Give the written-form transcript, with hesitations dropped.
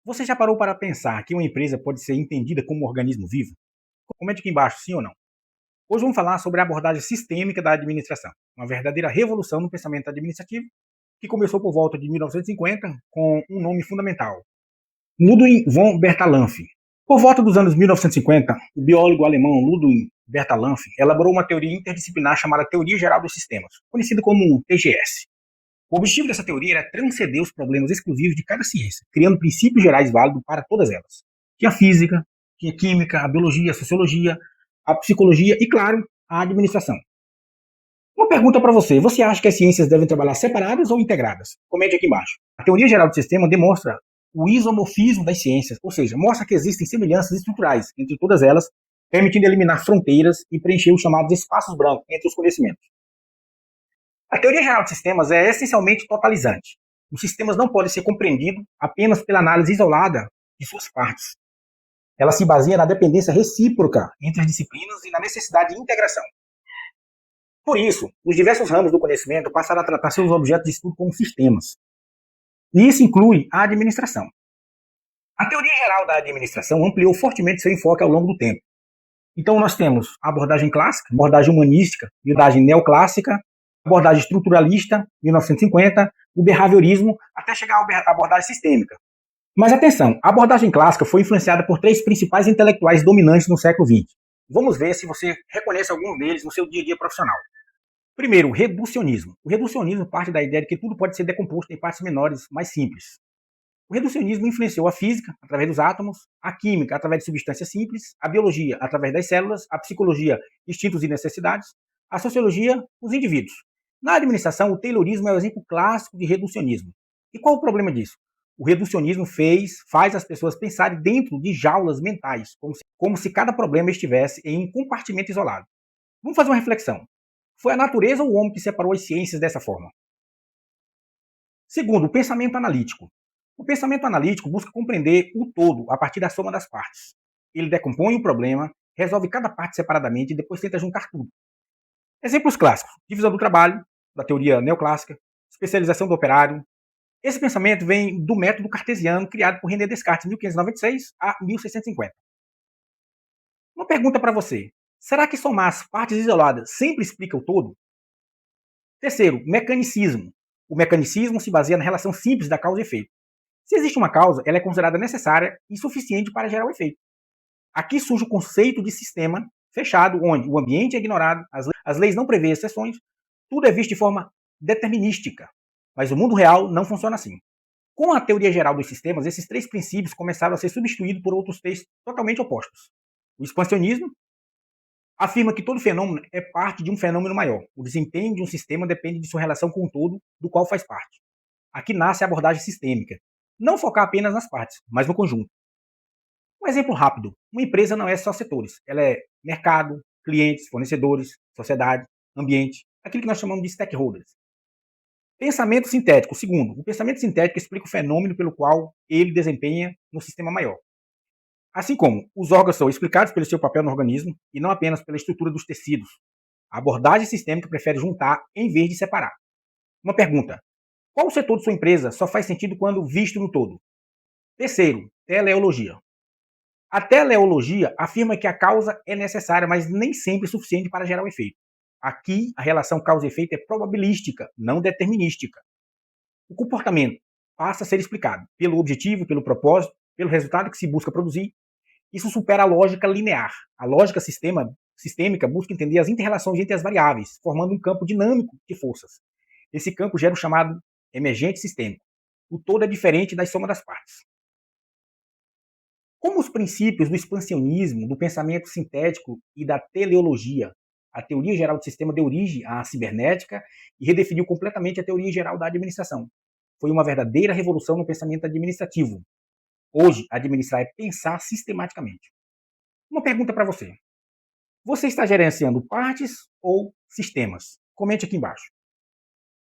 Você já parou para pensar que uma empresa pode ser entendida como um organismo vivo? Comente aqui embaixo, sim ou não. Hoje vamos falar sobre a abordagem sistêmica da administração, uma verdadeira revolução no pensamento administrativo que começou por volta de 1950 com um nome fundamental, Ludwig von Bertalanffy. Por volta dos anos 1950, o biólogo alemão Ludwig Bertalanffy elaborou uma teoria interdisciplinar chamada Teoria Geral dos Sistemas, conhecida como TGS. O objetivo dessa teoria era transcender os problemas exclusivos de cada ciência, criando princípios gerais válidos para todas elas. Tinha a física, tinha a química, a biologia, a sociologia, a psicologia e, claro, a administração. Uma pergunta para você: você acha que as ciências devem trabalhar separadas ou integradas? Comente aqui embaixo. A teoria geral do sistema demonstra o isomorfismo das ciências, ou seja, mostra que existem semelhanças estruturais entre todas elas, permitindo eliminar fronteiras e preencher os chamados espaços brancos entre os conhecimentos. A teoria geral de sistemas é essencialmente totalizante. Os sistemas não podem ser compreendidos apenas pela análise isolada de suas partes. Ela se baseia na dependência recíproca entre as disciplinas e na necessidade de integração. Por isso, os diversos ramos do conhecimento passaram a tratar seus objetos de estudo como sistemas. E isso inclui a administração. A teoria geral da administração ampliou fortemente seu enfoque ao longo do tempo. Então nós temos a abordagem clássica, abordagem humanística, abordagem neoclássica, abordagem estruturalista, 1950, o behaviorismo, até chegar à abordagem sistêmica. Mas atenção, a abordagem clássica foi influenciada por três principais intelectuais dominantes no século XX. Vamos ver se você reconhece algum deles no seu dia a dia profissional. Primeiro, o reducionismo. O reducionismo parte da ideia de que tudo pode ser decomposto em partes menores, mais simples. O reducionismo influenciou a física, através dos átomos, a química, através de substâncias simples, a biologia, através das células, a psicologia, instintos e necessidades, a sociologia, os indivíduos. Na administração, o Taylorismo é o exemplo clássico de reducionismo. E qual o problema disso? O reducionismo faz as pessoas pensarem dentro de jaulas mentais, como se cada problema estivesse em um compartimento isolado. Vamos fazer uma reflexão. Foi a natureza ou o homem que separou as ciências dessa forma? Segundo, o pensamento analítico. O pensamento analítico busca compreender o todo a partir da soma das partes. Ele decompõe o problema, resolve cada parte separadamente e depois tenta juntar tudo. Exemplos clássicos: divisão do trabalho, da teoria neoclássica, especialização do operário. Esse pensamento vem do método cartesiano criado por René Descartes em 1596 a 1650. Uma pergunta para você: será que somar as partes isoladas sempre explica o todo? Terceiro, mecanicismo. O mecanicismo se baseia na relação simples da causa e efeito. Se existe uma causa, ela é considerada necessária e suficiente para gerar o efeito. Aqui surge o conceito de sistema fechado, onde o ambiente é ignorado, as leis não prevêem exceções, tudo é visto de forma determinística. Mas o mundo real não funciona assim. Com a teoria geral dos sistemas, esses três princípios começaram a ser substituídos por outros três totalmente opostos. O expansionismo afirma que todo fenômeno é parte de um fenômeno maior. O desempenho de um sistema depende de sua relação com o todo, do qual faz parte. Aqui nasce a abordagem sistêmica. Não focar apenas nas partes, mas no conjunto. Um exemplo rápido: uma empresa não é só setores, ela é mercado, clientes, fornecedores, sociedade, ambiente, aquilo que nós chamamos de stakeholders. Pensamento sintético. Segundo, o pensamento sintético explica o fenômeno pelo qual ele desempenha no sistema maior. Assim como os órgãos são explicados pelo seu papel no organismo e não apenas pela estrutura dos tecidos. A abordagem sistêmica prefere juntar em vez de separar. Uma pergunta: qual o setor de sua empresa só faz sentido quando visto no todo? Terceiro, teleologia. A teleologia afirma que a causa é necessária, mas nem sempre suficiente para gerar o efeito. Aqui, a relação causa e efeito é probabilística, não determinística. O comportamento passa a ser explicado pelo objetivo, pelo propósito, pelo resultado que se busca produzir. Isso supera a lógica linear. A lógica sistêmica busca entender as interrelações entre as variáveis, formando um campo dinâmico de forças. Esse campo gera o chamado emergente sistêmico. O todo é diferente da soma das partes. Como os princípios do expansionismo, do pensamento sintético e da teleologia, a teoria geral do sistema deu origem à cibernética e redefiniu completamente a teoria geral da administração. Foi uma verdadeira revolução no pensamento administrativo. Hoje, administrar é pensar sistematicamente. Uma pergunta para você: você está gerenciando partes ou sistemas? Comente aqui embaixo.